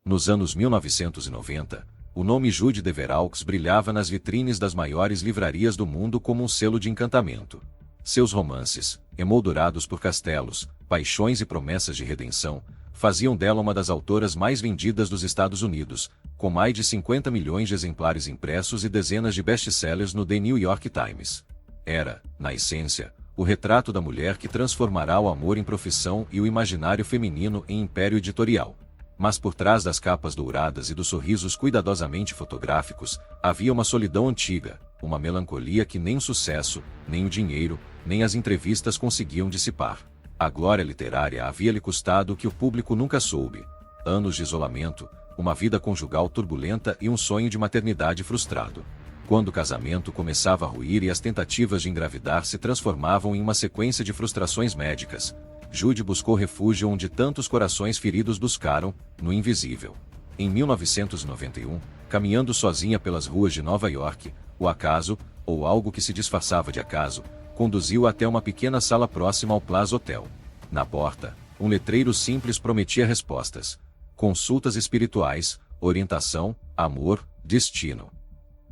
Nos anos 1990, o nome Jude Deveraux brilhava nas vitrines das maiores livrarias do mundo como um selo de encantamento. Seus romances, emoldurados por castelos, paixões e promessas de redenção, faziam dela uma das autoras mais vendidas dos Estados Unidos, com mais de 50 milhões de exemplares impressos e dezenas de best-sellers no The New York Times. Era, na essência, o retrato da mulher que transformará o amor em profissão e o imaginário feminino em império editorial. Mas por trás das capas douradas e dos sorrisos cuidadosamente fotográficos, havia uma solidão antiga, uma melancolia que nem o sucesso, nem o dinheiro, nem as entrevistas conseguiam dissipar. A glória literária havia-lhe custado o que o público nunca soube: anos de isolamento, uma vida conjugal turbulenta e um sonho de maternidade frustrado. Quando o casamento começava a ruir e as tentativas de engravidar se transformavam em uma sequência de frustrações médicas, Jude buscou refúgio onde tantos corações feridos buscaram, no invisível. Em 1991, caminhando sozinha pelas ruas de Nova York, o acaso, ou algo que se disfarçava de acaso, conduziu até uma pequena sala próxima ao Plaza Hotel. Na porta, um letreiro simples prometia respostas: consultas espirituais, orientação, amor, destino.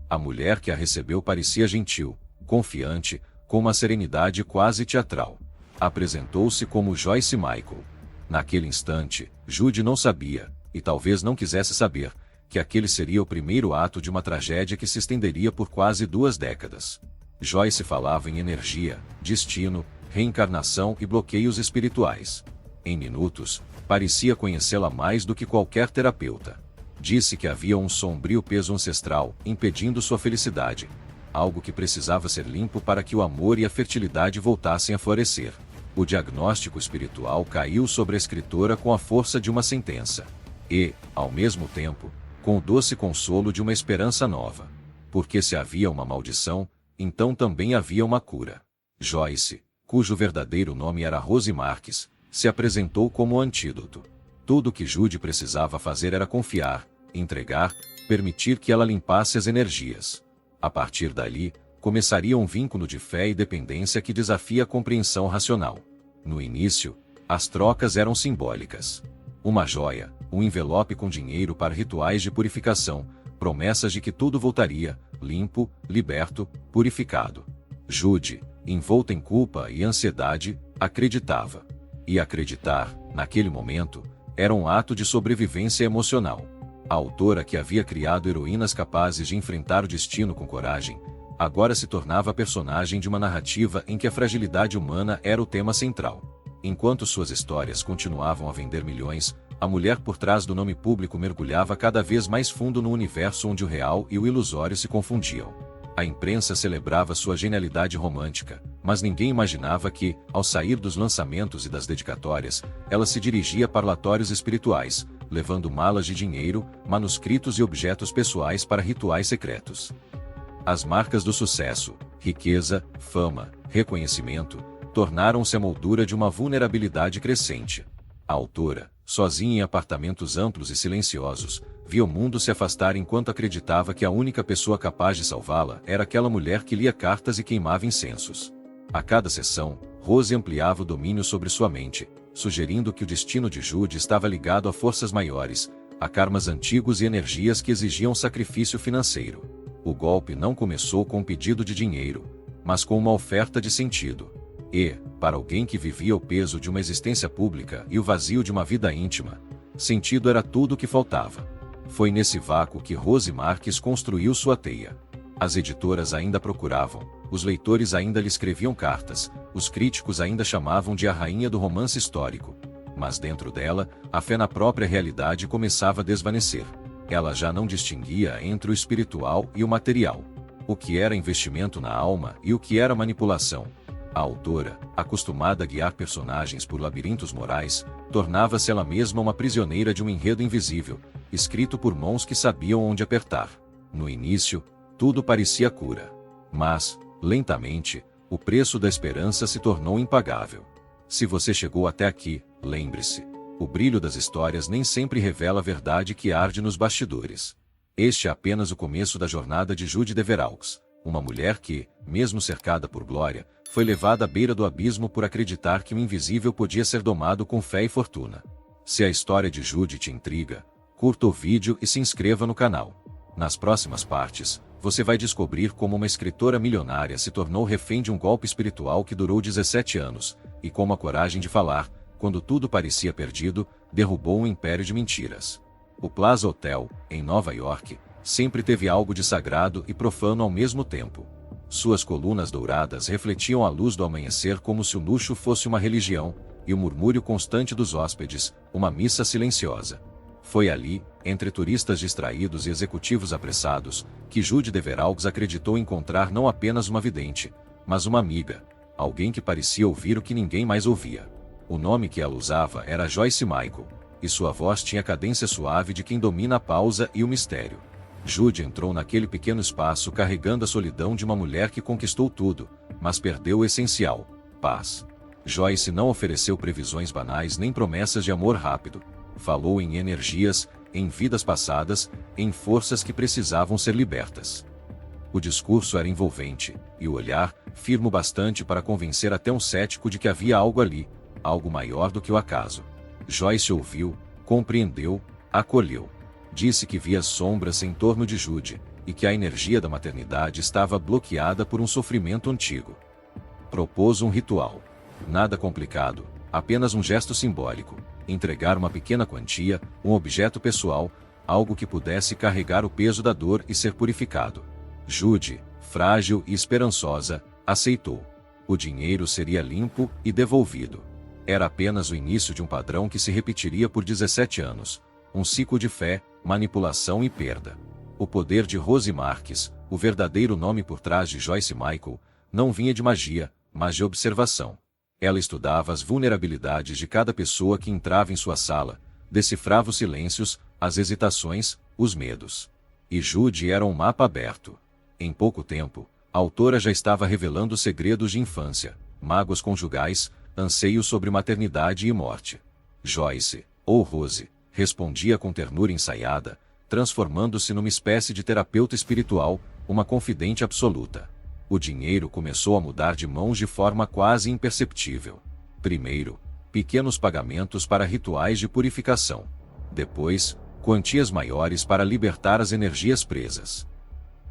A mulher que a recebeu parecia gentil, confiante, com uma serenidade quase teatral. Apresentou-se como Joyce Michael. Naquele instante, Jude não sabia, e talvez não quisesse saber, que aquele seria o primeiro ato de uma tragédia que se estenderia por quase 2 décadas. Joyce falava em energia, destino, reencarnação e bloqueios espirituais. Em minutos, parecia conhecê-la mais do que qualquer terapeuta. Disse que havia um sombrio peso ancestral, impedindo sua felicidade, algo que precisava ser limpo para que o amor e a fertilidade voltassem a florescer. O diagnóstico espiritual caiu sobre a escritora com a força de uma sentença. E, ao mesmo tempo, com o doce consolo de uma esperança nova. Porque se havia uma maldição, então também havia uma cura. Joyce, cujo verdadeiro nome era Rose Marques, se apresentou como o antídoto. Tudo o que Jude precisava fazer era confiar, entregar, permitir que ela limpasse as energias. A partir dali, começaria um vínculo de fé e dependência que desafia a compreensão racional. No início, as trocas eram simbólicas. Uma joia, um envelope com dinheiro para rituais de purificação, promessas de que tudo voltaria, limpo, liberto, purificado. Jude, envolta em culpa e ansiedade, acreditava. E acreditar, naquele momento, era um ato de sobrevivência emocional. A autora que havia criado heroínas capazes de enfrentar o destino com coragem, agora se tornava a personagem de uma narrativa em que a fragilidade humana era o tema central. Enquanto suas histórias continuavam a vender milhões, a mulher por trás do nome público mergulhava cada vez mais fundo no universo onde o real e o ilusório se confundiam. A imprensa celebrava sua genialidade romântica, mas ninguém imaginava que, ao sair dos lançamentos e das dedicatórias, ela se dirigia a parlatórios espirituais, levando malas de dinheiro, manuscritos e objetos pessoais para rituais secretos. As marcas do sucesso, riqueza, fama, reconhecimento, tornaram-se a moldura de uma vulnerabilidade crescente. A autora, sozinha em apartamentos amplos e silenciosos, via o mundo se afastar enquanto acreditava que a única pessoa capaz de salvá-la era aquela mulher que lia cartas e queimava incensos. A cada sessão, Rose ampliava o domínio sobre sua mente, sugerindo que o destino de Jude estava ligado a forças maiores, a karmas antigos e energias que exigiam sacrifício financeiro. O golpe não começou com um pedido de dinheiro, mas com uma oferta de sentido. E, para alguém que vivia o peso de uma existência pública e o vazio de uma vida íntima, sentido era tudo o que faltava. Foi nesse vácuo que Rose Marques construiu sua teia. As editoras ainda procuravam, os leitores ainda lhe escreviam cartas, os críticos ainda chamavam de a rainha do romance histórico. Mas dentro dela, a fé na própria realidade começava a desvanecer. Ela já não distinguia entre o espiritual e o material. O que era investimento na alma e o que era manipulação. A autora, acostumada a guiar personagens por labirintos morais, tornava-se ela mesma uma prisioneira de um enredo invisível, escrito por mãos que sabiam onde apertar. No início, tudo parecia cura. Mas, lentamente, o preço da esperança se tornou impagável. Se você chegou até aqui, lembre-se: o brilho das histórias nem sempre revela a verdade que arde nos bastidores. Este é apenas o começo da jornada de Jude Deveraux, uma mulher que, mesmo cercada por glória, foi levada à beira do abismo por acreditar que o invisível podia ser domado com fé e fortuna. Se a história de Jude te intriga, curta o vídeo e se inscreva no canal. Nas próximas partes, você vai descobrir como uma escritora milionária se tornou refém de um golpe espiritual que durou 17 anos, e como a coragem de falar, quando tudo parecia perdido, derrubou um império de mentiras. O Plaza Hotel, em Nova York, sempre teve algo de sagrado e profano ao mesmo tempo. Suas colunas douradas refletiam a luz do amanhecer como se o luxo fosse uma religião, e o murmúrio constante dos hóspedes, uma missa silenciosa. Foi ali, entre turistas distraídos e executivos apressados, que Judy Deveraux acreditou encontrar não apenas uma vidente, mas uma amiga, alguém que parecia ouvir o que ninguém mais ouvia. O nome que ela usava era Joyce Michael, e sua voz tinha a cadência suave de quem domina a pausa e o mistério. Judy entrou naquele pequeno espaço carregando a solidão de uma mulher que conquistou tudo, mas perdeu o essencial: paz. Joyce não ofereceu previsões banais nem promessas de amor rápido. Falou em energias, em vidas passadas, em forças que precisavam ser libertas. O discurso era envolvente, e o olhar, firme bastante para convencer até um cético de que havia algo ali, algo maior do que o acaso. Joyce ouviu, compreendeu, acolheu. Disse que via sombras em torno de Judy, e que a energia da maternidade estava bloqueada por um sofrimento antigo. Propôs um ritual. Nada complicado, apenas um gesto simbólico: entregar uma pequena quantia, um objeto pessoal, algo que pudesse carregar o peso da dor e ser purificado. Judy, frágil e esperançosa, aceitou. O dinheiro seria limpo e devolvido. Era apenas o início de um padrão que se repetiria por 17 anos. Um ciclo de fé, manipulação e perda. O poder de Rosie Marques, o verdadeiro nome por trás de Joyce Michael, não vinha de magia, mas de observação. Ela estudava as vulnerabilidades de cada pessoa que entrava em sua sala, decifrava os silêncios, as hesitações, os medos. E Judy era um mapa aberto. Em pouco tempo, a autora já estava revelando segredos de infância, mágoas conjugais, anseios sobre maternidade e morte. Joyce, ou Rosie, respondia com ternura ensaiada, transformando-se numa espécie de terapeuta espiritual, uma confidente absoluta. O dinheiro começou a mudar de mãos de forma quase imperceptível. Primeiro, pequenos pagamentos para rituais de purificação. Depois, quantias maiores para libertar as energias presas.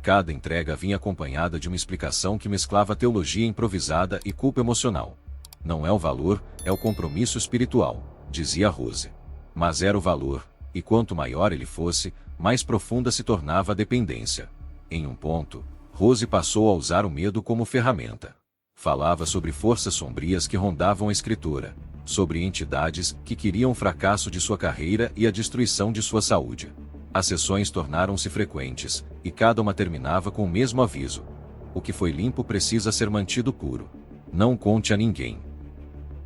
Cada entrega vinha acompanhada de uma explicação que mesclava teologia improvisada e culpa emocional. Não é o valor, é o compromisso espiritual, dizia Rosie. Mas era o valor, e quanto maior ele fosse, mais profunda se tornava a dependência. Em um ponto, Rosie passou a usar o medo como ferramenta. Falava sobre forças sombrias que rondavam a escritora, sobre entidades que queriam o fracasso de sua carreira e a destruição de sua saúde. As sessões tornaram-se frequentes, e cada uma terminava com o mesmo aviso: o que foi limpo precisa ser mantido puro. Não conte a ninguém.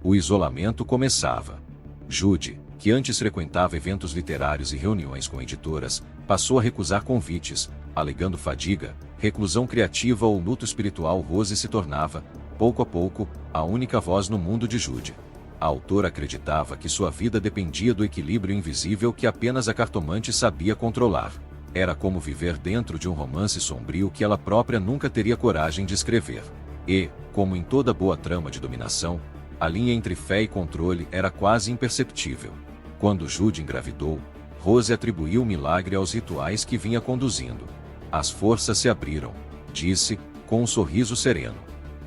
O isolamento começava. Judy, que antes frequentava eventos literários e reuniões com editoras, passou a recusar convites, alegando fadiga, reclusão criativa ou luto espiritual. Rosie se tornava, pouco a pouco, a única voz no mundo de Judy. A autora acreditava que sua vida dependia do equilíbrio invisível que apenas a cartomante sabia controlar. Era como viver dentro de um romance sombrio que ela própria nunca teria coragem de escrever. E, como em toda boa trama de dominação, a linha entre fé e controle era quase imperceptível. Quando Judy engravidou, Rosie atribuiu o milagre aos rituais que vinha conduzindo. As forças se abriram, disse, com um sorriso sereno.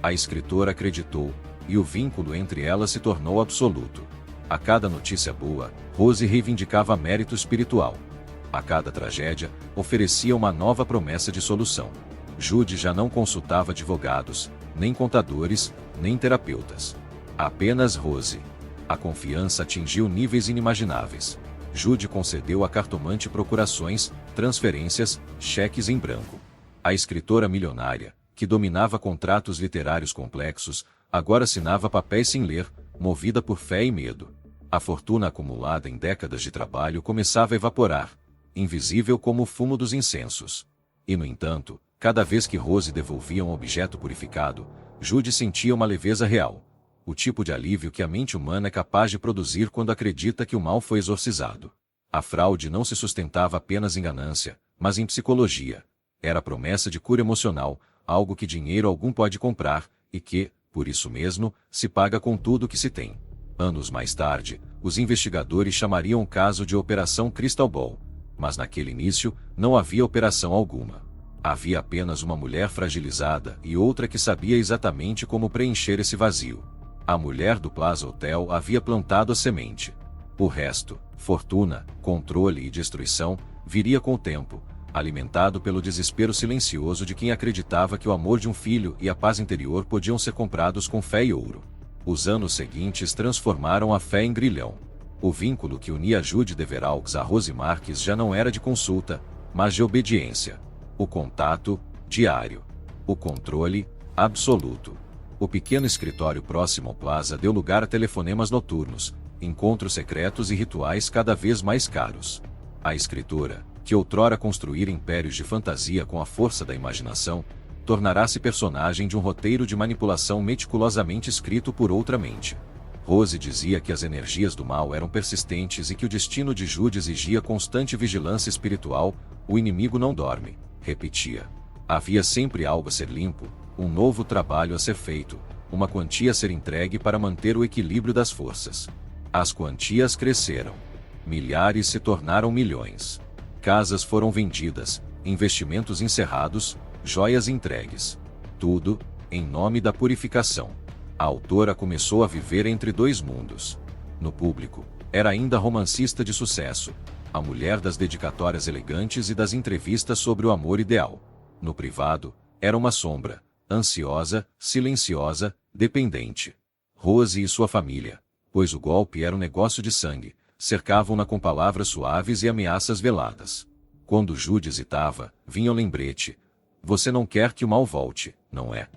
A escritora acreditou, e o vínculo entre elas se tornou absoluto. A cada notícia boa, Rosie reivindicava mérito espiritual. A cada tragédia, oferecia uma nova promessa de solução. Judy já não consultava advogados, nem contadores, nem terapeutas. Apenas Rosie. A confiança atingiu níveis inimagináveis. Judy concedeu à cartomante procurações, transferências, cheques em branco. A escritora milionária, que dominava contratos literários complexos, agora assinava papéis sem ler, movida por fé e medo. A fortuna acumulada em décadas de trabalho começava a evaporar, invisível como o fumo dos incensos. E no entanto, cada vez que Rosie devolvia um objeto purificado, Judy sentia uma leveza real. O tipo de alívio que a mente humana é capaz de produzir quando acredita que o mal foi exorcizado. A fraude não se sustentava apenas em ganância, mas em psicologia. Era a promessa de cura emocional, algo que dinheiro algum pode comprar, e que, por isso mesmo, se paga com tudo que se tem. Anos mais tarde, os investigadores chamariam o caso de Operação Crystal Ball, Mas naquele início, não havia operação alguma. Havia apenas uma mulher fragilizada e outra que sabia exatamente como preencher esse vazio. A mulher do Plaza Hotel havia plantado a semente. O resto, fortuna, controle e destruição, viria com o tempo, alimentado pelo desespero silencioso de quem acreditava que o amor de um filho e a paz interior podiam ser comprados com fé e ouro. Os anos seguintes transformaram a fé em grilhão. O vínculo que unia Jude Deveraux a Rose Marques já não era de consulta, mas de obediência. O contato, diário. O controle, absoluto. O pequeno escritório próximo ao Plaza deu lugar a telefonemas noturnos, encontros secretos e rituais cada vez mais caros. A escritora, que outrora construíra impérios de fantasia com a força da imaginação, tornará-se personagem de um roteiro de manipulação meticulosamente escrito por outra mente. Rose dizia que as energias do mal eram persistentes e que o destino de Jude exigia constante vigilância espiritual. O inimigo não dorme, repetia. Havia sempre algo a ser limpo, um novo trabalho a ser feito, uma quantia a ser entregue para manter o equilíbrio das forças. As quantias cresceram. Milhares se tornaram milhões. Casas foram vendidas, investimentos encerrados, joias entregues. Tudo, em nome da purificação. A autora começou a viver entre dois mundos. No público, era ainda romancista de sucesso, a mulher das dedicatórias elegantes e das entrevistas sobre o amor ideal. No privado, era uma sombra, ansiosa, silenciosa, dependente. Rose e sua família, pois o golpe era um negócio de sangue, cercavam-na com palavras suaves e ameaças veladas. Quando Jude hesitava, vinha o lembrete: você não quer que o mal volte, não é?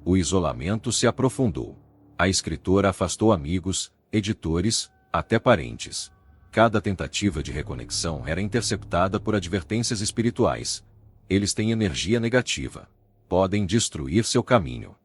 O isolamento se aprofundou. A escritora afastou amigos, editores, até parentes. Cada tentativa de reconexão era interceptada por advertências espirituais. Eles têm energia negativa. Podem destruir seu caminho.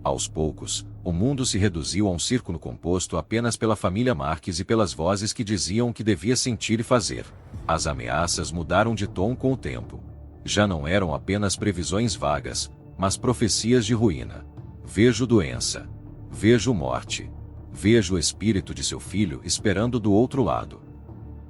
Aos poucos, o mundo se reduziu a um círculo composto apenas pela família Marques e pelas vozes que diziam o que devia sentir e fazer. As ameaças mudaram de tom com o tempo. Já não eram apenas previsões vagas, mas profecias de ruína. Vejo doença. Vejo morte. Vejo o espírito de seu filho esperando do outro lado.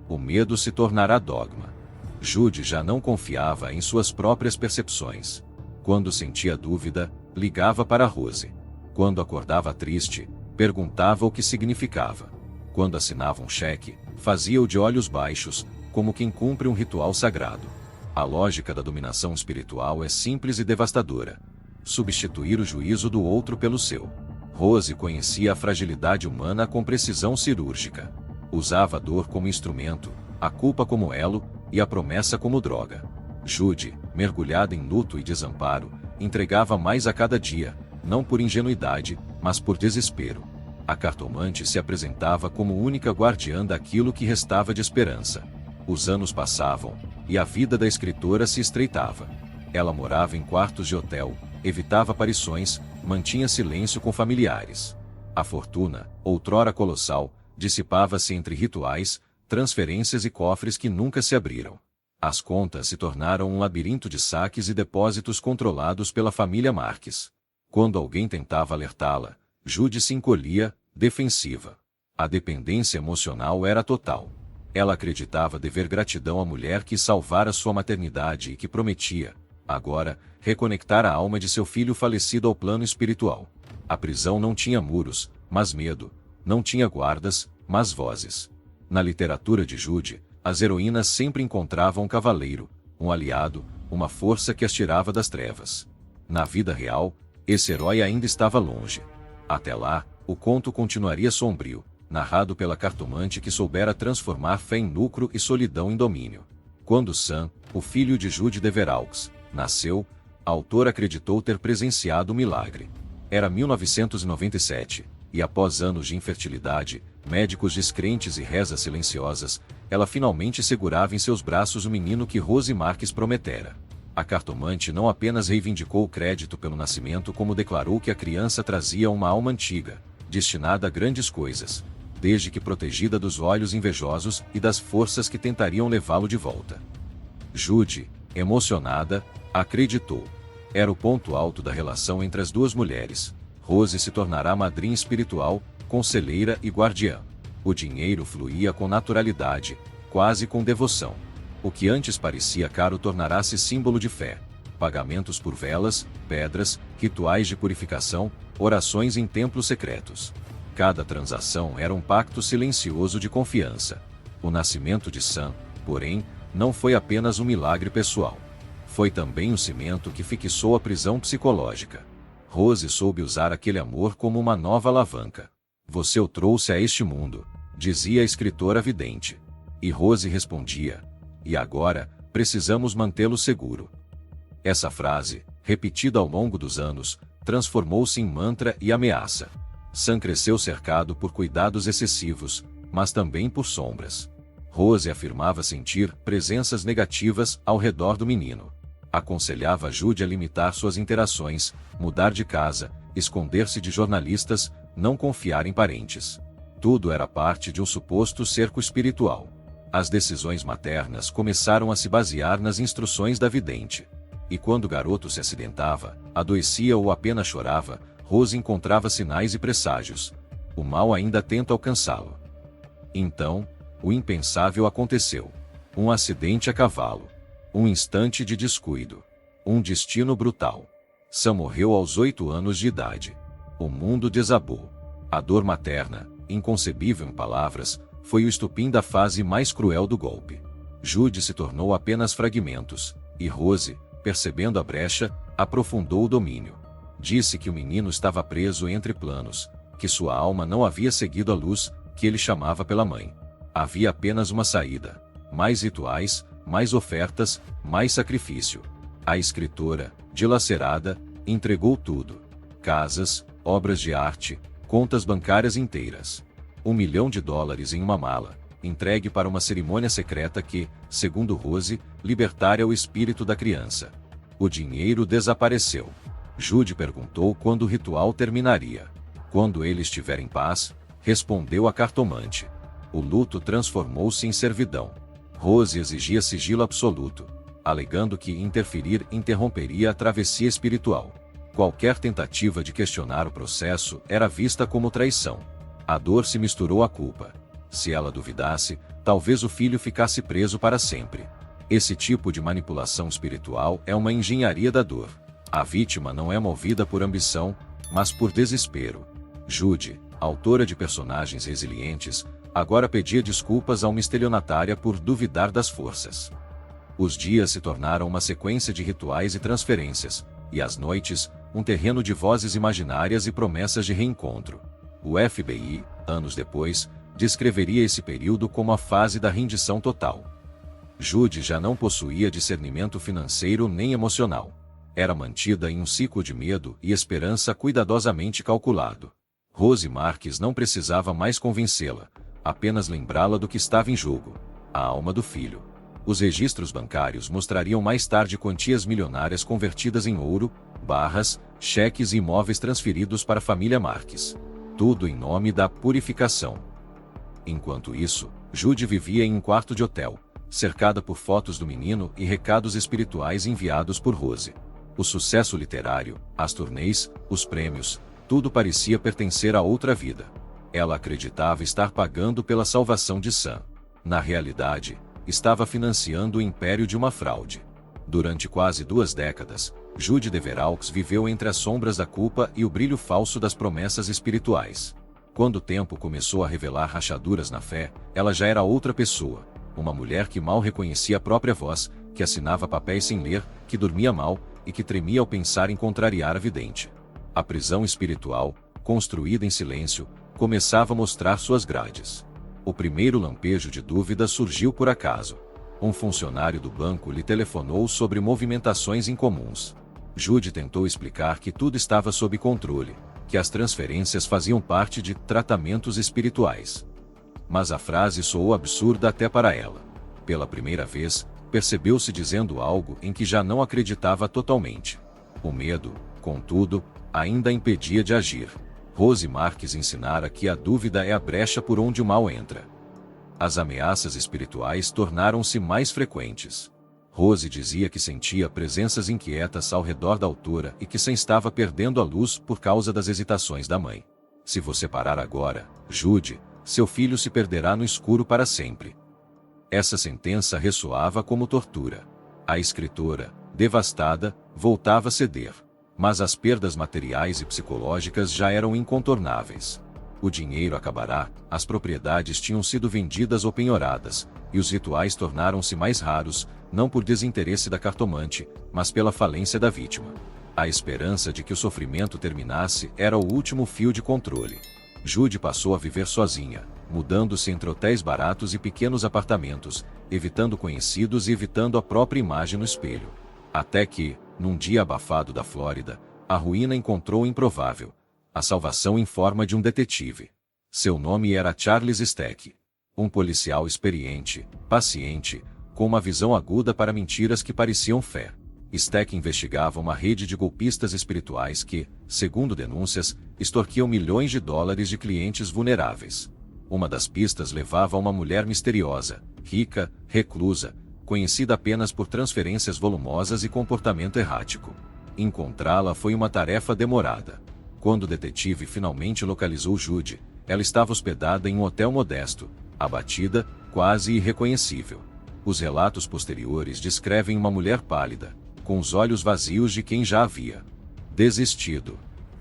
O medo se tornará dogma. Jude já não confiava em suas próprias percepções. Quando sentia dúvida, ligava para Rose. Quando acordava triste, perguntava o que significava. Quando assinava um cheque, fazia-o de olhos baixos, como quem cumpre um ritual sagrado. A lógica da dominação espiritual é simples e devastadora. Substituir o juízo do outro pelo seu. Rose conhecia a fragilidade humana com precisão cirúrgica. Usava a dor como instrumento, a culpa como elo, e a promessa como droga. Jude, mergulhada em luto e desamparo, entregava mais a cada dia, não por ingenuidade, mas por desespero. A cartomante se apresentava como única guardiã daquilo que restava de esperança. Os anos passavam, e a vida da escritora se estreitava. Ela morava em quartos de hotel, evitava aparições, mantinha silêncio com familiares. A fortuna, outrora colossal, dissipava-se entre rituais, transferências e cofres que nunca se abriram. As contas se tornaram um labirinto de saques e depósitos controlados pela família Marques. Quando alguém tentava alertá-la, Jude se encolhia, defensiva. A dependência emocional era total. Ela acreditava dever gratidão à mulher que salvara sua maternidade e que prometia, agora, reconectar a alma de seu filho falecido ao plano espiritual. A prisão não tinha muros, mas medo. Não tinha guardas, mas vozes. Na literatura de Jude, as heroínas sempre encontravam um cavaleiro, um aliado, uma força que as tirava das trevas. Na vida real, esse herói ainda estava longe. Até lá, o conto continuaria sombrio, narrado pela cartomante que soubera transformar fé em lucro e solidão em domínio. Quando Sam, o filho de Jude Deveraux, nasceu, a autora acreditou ter presenciado o milagre. Era 1997, e após anos de infertilidade, médicos descrentes e rezas silenciosas, ela finalmente segurava em seus braços o menino que Rose Marques prometera. A cartomante não apenas reivindicou o crédito pelo nascimento, como declarou que a criança trazia uma alma antiga, destinada a grandes coisas, desde que protegida dos olhos invejosos e das forças que tentariam levá-lo de volta. Jude, emocionada, acreditou. Era o ponto alto da relação entre as duas mulheres. Rose se tornará madrinha espiritual, conselheira e guardiã. O dinheiro fluía com naturalidade, quase com devoção. O que antes parecia caro tornará-se símbolo de fé. Pagamentos por velas, pedras, rituais de purificação, orações em templos secretos. Cada transação era um pacto silencioso de confiança. O nascimento de Sam, porém, não foi apenas um milagre pessoal. Foi também um cimento que fixou a prisão psicológica. Rose soube usar aquele amor como uma nova alavanca. Você o trouxe a este mundo, dizia a escritora vidente. E Rose respondia: e agora, precisamos mantê-lo seguro. Essa frase, repetida ao longo dos anos, transformou-se em mantra e ameaça. Sam cresceu cercado por cuidados excessivos, mas também por sombras. Rose afirmava sentir presenças negativas ao redor do menino. Aconselhava Jude a limitar suas interações, mudar de casa, esconder-se de jornalistas, não confiar em parentes. Tudo era parte de um suposto cerco espiritual. As decisões maternas começaram a se basear nas instruções da vidente. E quando o garoto se acidentava, adoecia ou apenas chorava, Rose encontrava sinais e presságios. O mal ainda tenta alcançá-lo. Então, o impensável aconteceu. Um acidente a cavalo. Um instante de descuido. Um destino brutal. Sam morreu aos 8 anos de idade. O mundo desabou. A dor materna, inconcebível em palavras, foi o estupim da fase mais cruel do golpe. Jude se tornou apenas fragmentos, e Rose, percebendo a brecha, aprofundou o domínio. Disse que o menino estava preso entre planos, que sua alma não havia seguido a luz, que ele chamava pela mãe. Havia apenas uma saída: mais rituais, mais ofertas, mais sacrifício. A escritora, dilacerada, entregou tudo: casas, obras de arte, contas bancárias inteiras. $1 milhão em uma mala, entregue para uma cerimônia secreta que, segundo Rose, libertaria o espírito da criança. O dinheiro desapareceu. Jude perguntou quando o ritual terminaria. Quando ele estiver em paz, respondeu a cartomante. O luto transformou-se em servidão. Rose exigia sigilo absoluto, alegando que interferir interromperia a travessia espiritual. Qualquer tentativa de questionar o processo era vista como traição. A dor se misturou à culpa. Se ela duvidasse, talvez o filho ficasse preso para sempre. Esse tipo de manipulação espiritual é uma engenharia da dor. A vítima não é movida por ambição, mas por desespero. Jude, autora de personagens resilientes, agora pedia desculpas a uma estelionatária por duvidar das forças. Os dias se tornaram uma sequência de rituais e transferências, e as noites, um terreno de vozes imaginárias e promessas de reencontro. O FBI, anos depois, descreveria esse período como a fase da rendição total. Jude já não possuía discernimento financeiro nem emocional. Era mantida em um ciclo de medo e esperança cuidadosamente calculado. Rose Marques não precisava mais convencê-la, apenas lembrá-la do que estava em jogo: a alma do filho. Os registros bancários mostrariam mais tarde quantias milionárias convertidas em ouro, barras, cheques e imóveis transferidos para a família Marques. Tudo em nome da purificação. Enquanto isso, Jude vivia em um quarto de hotel, cercada por fotos do menino e recados espirituais enviados por Rose. O sucesso literário, as turnês, os prêmios, tudo parecia pertencer a outra vida. Ela acreditava estar pagando pela salvação de Sam. Na realidade, estava financiando o império de uma fraude. Durante quase 2 décadas, Jude Deveraux viveu entre as sombras da culpa e o brilho falso das promessas espirituais. Quando o tempo começou a revelar rachaduras na fé, ela já era outra pessoa. Uma mulher que mal reconhecia a própria voz, que assinava papéis sem ler, que dormia mal, e que tremia ao pensar em contrariar a vidente. A prisão espiritual, construída em silêncio, começava a mostrar suas grades. O primeiro lampejo de dúvida surgiu por acaso. Um funcionário do banco lhe telefonou sobre movimentações incomuns. Jude tentou explicar que tudo estava sob controle, que as transferências faziam parte de tratamentos espirituais. Mas a frase soou absurda até para ela. Pela primeira vez, percebeu-se dizendo algo em que já não acreditava totalmente. O medo, contudo, ainda a impedia de agir. Rose Marques ensinara que a dúvida é a brecha por onde o mal entra. As ameaças espirituais tornaram-se mais frequentes. Rose dizia que sentia presenças inquietas ao redor da autora e que Sam estava perdendo a luz por causa das hesitações da mãe. Se você parar agora, Jude, seu filho se perderá no escuro para sempre. Essa sentença ressoava como tortura. A escritora, devastada, voltava a ceder. Mas as perdas materiais e psicológicas já eram incontornáveis. O dinheiro acabará, as propriedades tinham sido vendidas ou penhoradas, e os rituais tornaram-se mais raros, não por desinteresse da cartomante, mas pela falência da vítima. A esperança de que o sofrimento terminasse era o último fio de controle. Judy passou a viver sozinha, mudando-se entre hotéis baratos e pequenos apartamentos, evitando conhecidos e evitando a própria imagem no espelho. Até que, num dia abafado da Flórida, a ruína encontrou o improvável: a salvação em forma de um detetive. Seu nome era Charles Stack. Um policial experiente, paciente, com uma visão aguda para mentiras que pareciam fé. Stack investigava uma rede de golpistas espirituais que, segundo denúncias, extorquiam milhões de dólares de clientes vulneráveis. Uma das pistas levava a uma mulher misteriosa, rica, reclusa, conhecida apenas por transferências volumosas e comportamento errático. Encontrá-la foi uma tarefa demorada. Quando o detetive finalmente localizou Judy, ela estava hospedada em um hotel modesto, abatida, quase irreconhecível. Os relatos posteriores descrevem uma mulher pálida, com os olhos vazios de quem já havia desistido.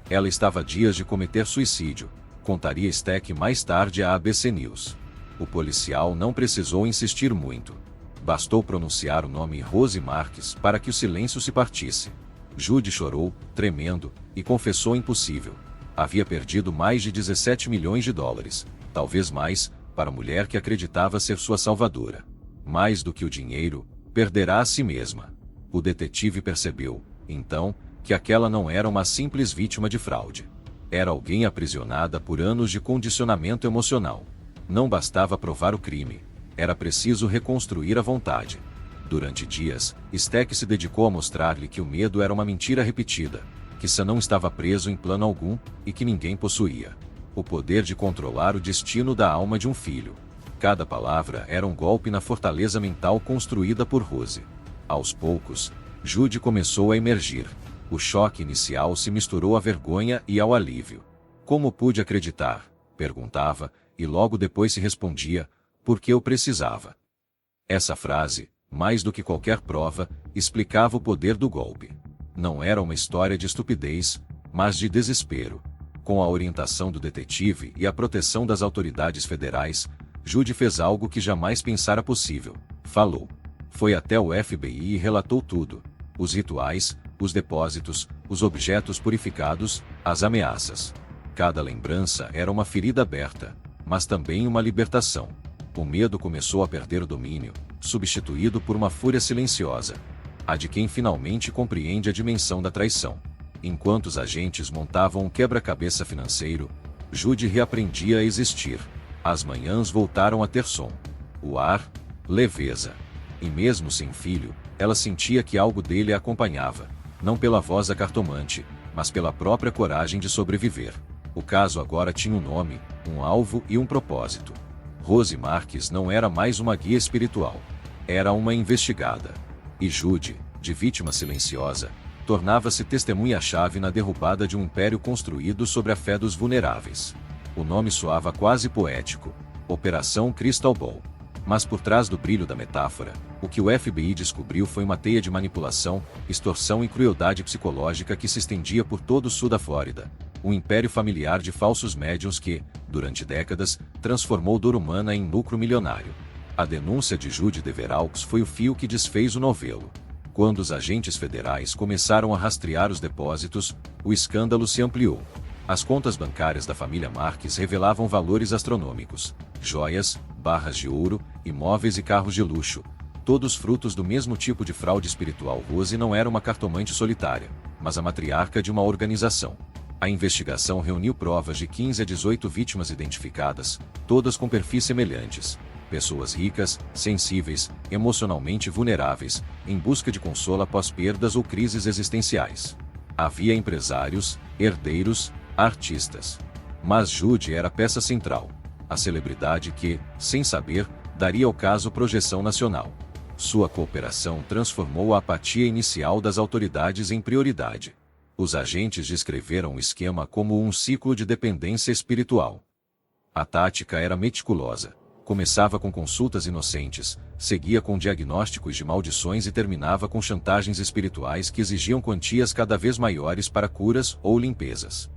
Ela estava a dias de cometer suicídio, contaria Stack mais tarde à ABC News. O policial não precisou insistir muito. Bastou pronunciar o nome Rose Marques para que o silêncio se partisse. Judy chorou, tremendo, e confessou impossível. Havia perdido mais de 17 milhões de dólares, talvez mais, para a mulher que acreditava ser sua salvadora. Mais do que o dinheiro, perderá a si mesma. O detetive percebeu, então, que aquela não era uma simples vítima de fraude. Era alguém aprisionada por anos de condicionamento emocional. Não bastava provar o crime. Era preciso reconstruir a vontade. Durante dias, Stack se dedicou a mostrar-lhe que o medo era uma mentira repetida, que Sam não estava preso em plano algum, e que ninguém possuía o poder de controlar o destino da alma de um filho. Cada palavra era um golpe na fortaleza mental construída por Rose. Aos poucos, Judy começou a emergir. O choque inicial se misturou à vergonha e ao alívio. Como pude acreditar? Perguntava, e logo depois se respondia: porque eu precisava. Essa frase, mais do que qualquer prova, explicava o poder do golpe. Não era uma história de estupidez, mas de desespero. Com a orientação do detetive e a proteção das autoridades federais, Judy fez algo que jamais pensara possível. Falou. Foi até o FBI e relatou tudo: os rituais, os depósitos, os objetos purificados, as ameaças. Cada lembrança era uma ferida aberta, mas também uma libertação. O medo começou a perder o domínio, substituído por uma fúria silenciosa, a de quem finalmente compreende a dimensão da traição. Enquanto os agentes montavam um quebra-cabeça financeiro, Judy reaprendia a existir. As manhãs voltaram a ter som. O ar, leveza. E mesmo sem filho, ela sentia que algo dele a acompanhava, não pela voz da cartomante, mas pela própria coragem de sobreviver. O caso agora tinha um nome, um alvo e um propósito. Rose Marques não era mais uma guia espiritual. Era uma investigada. E Judy, de vítima silenciosa, tornava-se testemunha-chave na derrubada de um império construído sobre a fé dos vulneráveis. O nome soava quase poético: Operação Crystal Ball. Mas por trás do brilho da metáfora, o que o FBI descobriu foi uma teia de manipulação, extorsão e crueldade psicológica que se estendia por todo o sul da Flórida. Um império familiar de falsos médiuns que, durante décadas, transformou dor humana em lucro milionário. A denúncia de Judy Deveraux foi o fio que desfez o novelo. Quando os agentes federais começaram a rastrear os depósitos, o escândalo se ampliou. As contas bancárias da família Marques revelavam valores astronômicos: joias, barras de ouro, imóveis e carros de luxo, todos frutos do mesmo tipo de fraude espiritual. Rose não era uma cartomante solitária, mas a matriarca de uma organização. A investigação reuniu provas de 15 a 18 vítimas identificadas, todas com perfis semelhantes. Pessoas ricas, sensíveis, emocionalmente vulneráveis, em busca de consolo após perdas ou crises existenciais. Havia empresários, herdeiros, artistas. Mas Judy era a peça central. A celebridade que, sem saber, daria ao caso projeção nacional. Sua cooperação transformou a apatia inicial das autoridades em prioridade. Os agentes descreveram o esquema como um ciclo de dependência espiritual. A tática era meticulosa: Começava com consultas inocentes, seguia com diagnósticos de maldições e terminava com chantagens espirituais que exigiam quantias cada vez maiores para curas ou limpezas.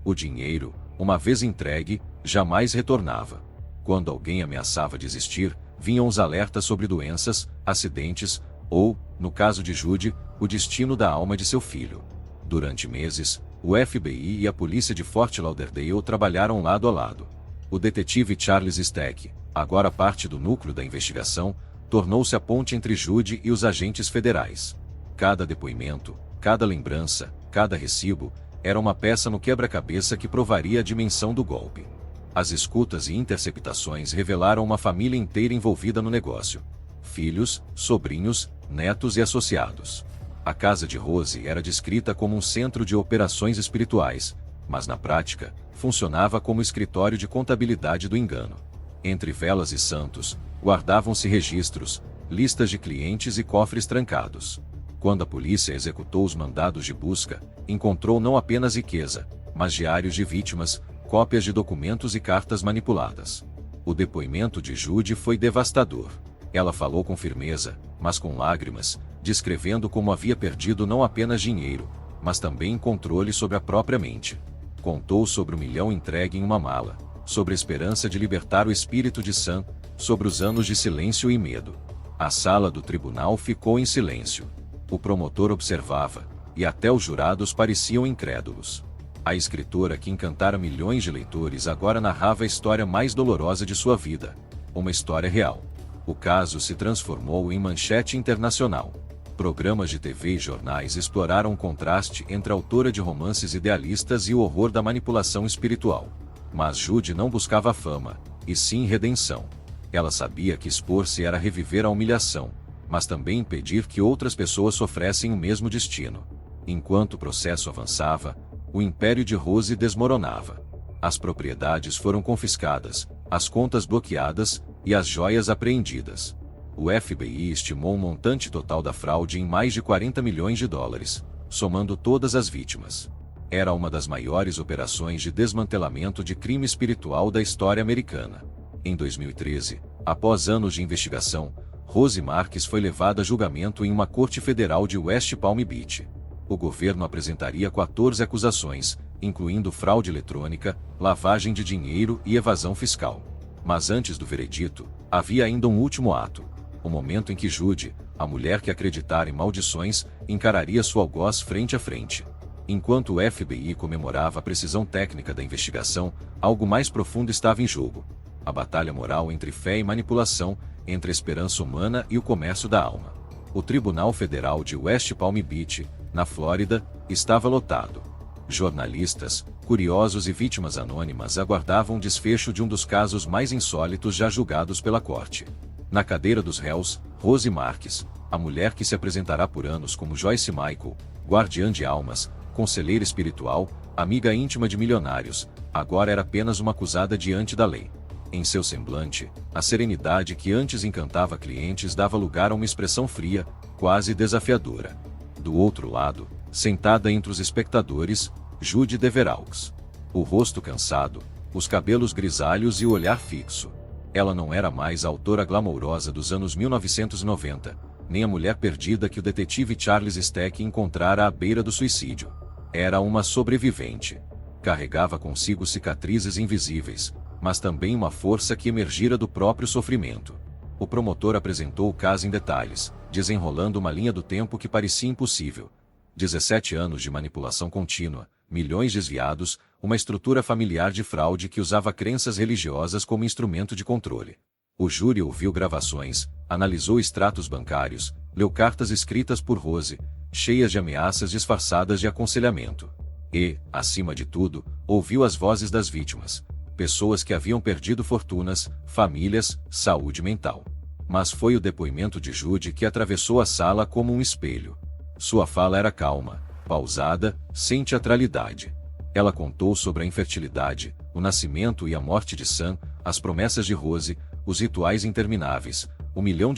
O dinheiro, uma vez entregue, jamais retornava. Quando alguém ameaçava desistir, vinham os alertas sobre doenças, acidentes, ou, no caso de Judy, o destino da alma de seu filho. Durante meses, o FBI e a polícia de Fort Lauderdale trabalharam lado a lado. O detetive Charles Stack, agora parte do núcleo da investigação, tornou-se a ponte entre Judy e os agentes federais. Cada depoimento, cada lembrança, cada recibo, era uma peça no quebra-cabeça que provaria a dimensão do golpe. As escutas e interceptações revelaram uma família inteira envolvida no negócio. Filhos, sobrinhos, netos e associados. A casa de Rose era descrita como um centro de operações espirituais, mas na prática, funcionava como escritório de contabilidade do engano. Entre velas e santos, guardavam-se registros, listas de clientes e cofres trancados. Quando a polícia executou os mandados de busca, encontrou não apenas riqueza, mas diários de vítimas, cópias de documentos e cartas manipuladas. O depoimento de Judy foi devastador. Ela falou com firmeza, mas com lágrimas, descrevendo como havia perdido não apenas dinheiro, mas também controle sobre a própria mente. Contou sobre o $1 milhão entregue em uma mala, sobre a esperança de libertar o espírito de Sam, sobre os anos de silêncio e medo. A sala do tribunal ficou em silêncio. O promotor observava, e até os jurados pareciam incrédulos. A escritora que encantara milhões de leitores agora narrava a história mais dolorosa de sua vida. Uma história real. O caso se transformou em manchete internacional. Programas de TV e jornais exploraram o contraste entre a autora de romances idealistas e o horror da manipulação espiritual. Mas Judy não buscava fama, e sim redenção. Ela sabia que expor-se era reviver a humilhação, mas também impedir que outras pessoas sofressem o mesmo destino. Enquanto o processo avançava, o império de Rose desmoronava. As propriedades foram confiscadas, as contas bloqueadas e as joias apreendidas. O FBI estimou o montante total da fraude em mais de $40 milhões, somando todas as vítimas. Era uma das maiores operações de desmantelamento de crime espiritual da história americana. Em 2013, após anos de investigação, Rose Marques foi levada a julgamento em uma corte federal de West Palm Beach. O governo apresentaria 14 acusações, incluindo fraude eletrônica, lavagem de dinheiro e evasão fiscal. Mas antes do veredito, havia ainda um último ato. O momento em que Judy, a mulher que acreditara em maldições, encararia sua algoz frente a frente. Enquanto o FBI comemorava a precisão técnica da investigação, algo mais profundo estava em jogo. A batalha moral entre fé e manipulação, entre a esperança humana e o comércio da alma. O Tribunal Federal de West Palm Beach, na Flórida, estava lotado. Jornalistas, curiosos e vítimas anônimas aguardavam o desfecho de um dos casos mais insólitos já julgados pela corte. Na cadeira dos réus, Rose Marques, a mulher que se apresentará por anos como Joyce Michael, guardiã de almas, conselheira espiritual, amiga íntima de milionários, agora era apenas uma acusada diante da lei. Em seu semblante, a serenidade que antes encantava clientes dava lugar a uma expressão fria, quase desafiadora. Do outro lado, sentada entre os espectadores, Judy Deveraux. O rosto cansado, os cabelos grisalhos e o olhar fixo. Ela não era mais a autora glamourosa dos anos 1990, nem a mulher perdida que o detetive Charles Stack encontrara à beira do suicídio. Era uma sobrevivente. Carregava consigo cicatrizes invisíveis, mas também uma força que emergira do próprio sofrimento. O promotor apresentou o caso em detalhes, desenrolando uma linha do tempo que parecia impossível. 17 anos de manipulação contínua, milhões desviados, uma estrutura familiar de fraude que usava crenças religiosas como instrumento de controle. O júri ouviu gravações, analisou extratos bancários, leu cartas escritas por Rose, cheias de ameaças disfarçadas de aconselhamento. E, acima de tudo, ouviu as vozes das vítimas. Pessoas que haviam perdido fortunas, famílias, saúde mental. Mas foi o depoimento de Judy que atravessou a sala como um espelho. Sua fala era calma, pausada, sem teatralidade. Ela contou sobre a infertilidade, o nascimento e a morte de Sam, as promessas de Rose, os rituais intermináveis, $1 milhão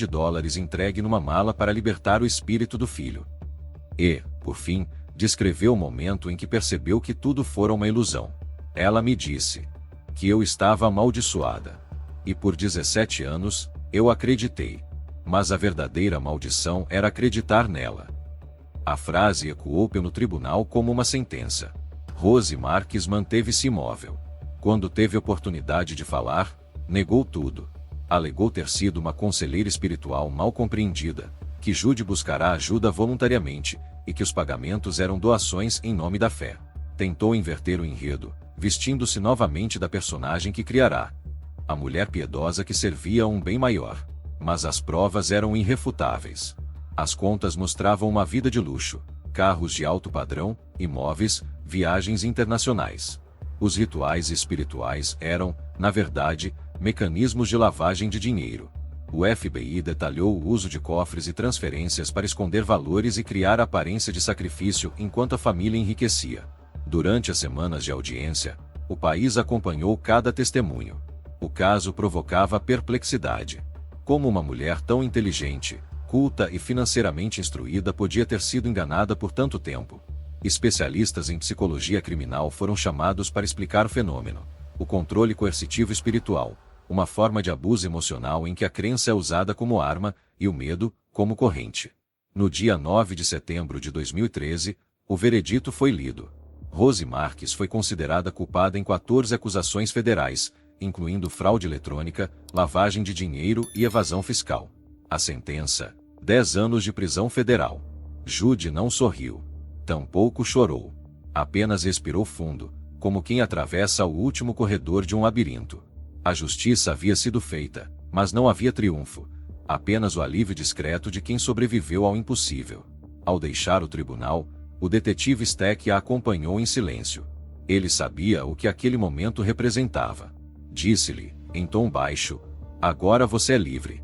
entregue numa mala para libertar o espírito do filho. E, por fim, descreveu o momento em que percebeu que tudo fora uma ilusão. Ela me disse que eu estava amaldiçoada. E por 17 anos, eu acreditei. Mas a verdadeira maldição era acreditar nela. A frase ecoou pelo tribunal como uma sentença. Rose Marques manteve-se imóvel. Quando teve oportunidade de falar, negou tudo. Alegou ter sido uma conselheira espiritual mal compreendida, que Jude buscará ajuda voluntariamente, e que os pagamentos eram doações em nome da fé. Tentou inverter o enredo, vestindo-se novamente da personagem que criará. A mulher piedosa que servia a um bem maior. Mas as provas eram irrefutáveis. As contas mostravam uma vida de luxo, carros de alto padrão, imóveis, viagens internacionais. Os rituais espirituais eram, na verdade, mecanismos de lavagem de dinheiro. O FBI detalhou o uso de cofres e transferências para esconder valores e criar a aparência de sacrifício enquanto a família enriquecia. Durante as semanas de audiência, o país acompanhou cada testemunho. O caso provocava perplexidade. Como uma mulher tão inteligente, culta e financeiramente instruída podia ter sido enganada por tanto tempo? Especialistas em psicologia criminal foram chamados para explicar o fenômeno. O controle coercitivo espiritual, uma forma de abuso emocional em que a crença é usada como arma, e o medo, como corrente. No dia 9 de setembro de 2013, o veredito foi lido. Rose Marques foi considerada culpada em 14 acusações federais, incluindo fraude eletrônica, lavagem de dinheiro e evasão fiscal. A sentença: 10 anos de prisão federal. Jude não sorriu. Tampouco chorou. Apenas respirou fundo, como quem atravessa o último corredor de um labirinto. A justiça havia sido feita, mas não havia triunfo. Apenas o alívio discreto de quem sobreviveu ao impossível. Ao deixar o tribunal, o detetive Steck a acompanhou em silêncio. Ele sabia o que aquele momento representava. Disse-lhe, em tom baixo: "Agora você é livre."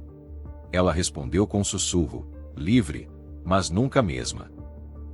Ela respondeu com sussurro: "Livre, mas nunca a mesma."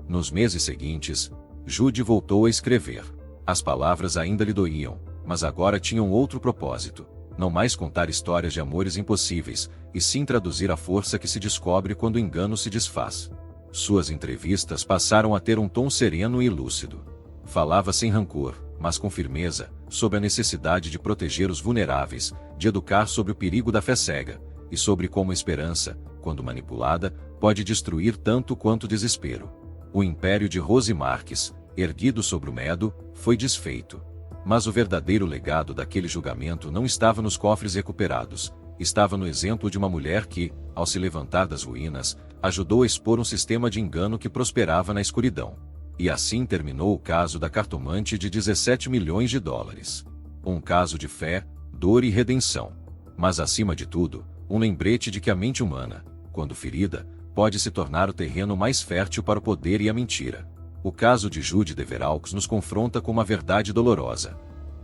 Nos meses seguintes, Jude voltou a escrever. As palavras ainda lhe doíam, mas agora tinham outro propósito: não mais contar histórias de amores impossíveis, e sim traduzir a força que se descobre quando o engano se desfaz. Suas entrevistas passaram a ter um tom sereno e lúcido. Falava sem rancor, mas com firmeza, sobre a necessidade de proteger os vulneráveis, de educar sobre o perigo da fé cega, e sobre como a esperança, quando manipulada, pode destruir tanto quanto o desespero. O império de Rose Marques, erguido sobre o medo, foi desfeito. Mas o verdadeiro legado daquele julgamento não estava nos cofres recuperados, estava no exemplo de uma mulher que, ao se levantar das ruínas, ajudou a expor um sistema de engano que prosperava na escuridão. E assim terminou o caso da cartomante de 17 milhões de dólares. Um caso de fé, dor e redenção. Mas acima de tudo, um lembrete de que a mente humana, quando ferida, pode se tornar o terreno mais fértil para o poder e a mentira. O caso de Jude Deveraux nos confronta com uma verdade dolorosa.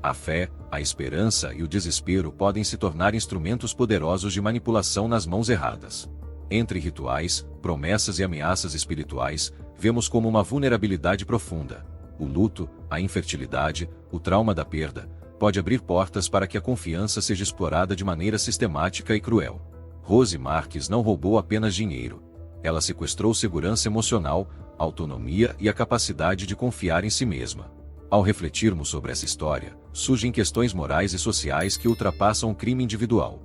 A fé, a esperança e o desespero podem se tornar instrumentos poderosos de manipulação nas mãos erradas. Entre rituais, promessas e ameaças espirituais, vemos como uma vulnerabilidade profunda. O luto, a infertilidade, o trauma da perda, pode abrir portas para que a confiança seja explorada de maneira sistemática e cruel. Rose Marques não roubou apenas dinheiro. Ela sequestrou segurança emocional, autonomia e a capacidade de confiar em si mesma. Ao refletirmos sobre essa história, surgem questões morais e sociais que ultrapassam o crime individual.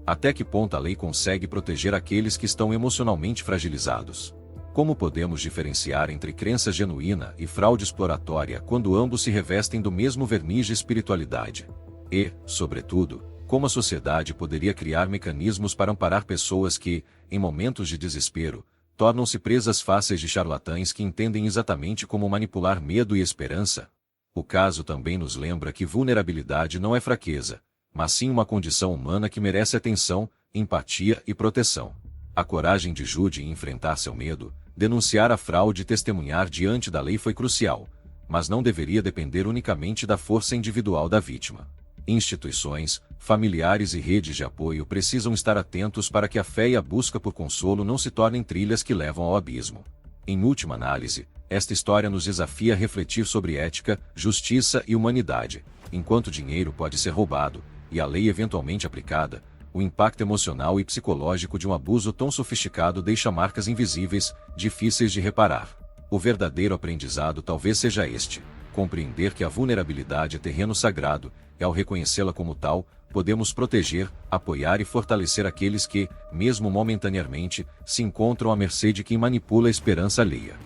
Até que ponto a lei consegue proteger aqueles que estão emocionalmente fragilizados? Como podemos diferenciar entre crença genuína e fraude exploratória quando ambos se revestem do mesmo verniz de espiritualidade? E, sobretudo, como a sociedade poderia criar mecanismos para amparar pessoas que, em momentos de desespero, tornam-se presas fáceis de charlatães que entendem exatamente como manipular medo e esperança? O caso também nos lembra que vulnerabilidade não é fraqueza, mas sim uma condição humana que merece atenção, empatia e proteção. A coragem de Jude em enfrentar seu medo, denunciar a fraude e testemunhar diante da lei foi crucial, mas não deveria depender unicamente da força individual da vítima. Instituições, familiares e redes de apoio precisam estar atentos para que a fé e a busca por consolo não se tornem trilhas que levam ao abismo. Em última análise, esta história nos desafia a refletir sobre ética, justiça e humanidade. Enquanto o dinheiro pode ser roubado, e a lei eventualmente aplicada, o impacto emocional e psicológico de um abuso tão sofisticado deixa marcas invisíveis, difíceis de reparar. O verdadeiro aprendizado talvez seja este: Compreender que a vulnerabilidade é terreno sagrado, e ao reconhecê-la como tal, podemos proteger, apoiar e fortalecer aqueles que, mesmo momentaneamente, se encontram à mercê de quem manipula a esperança alheia.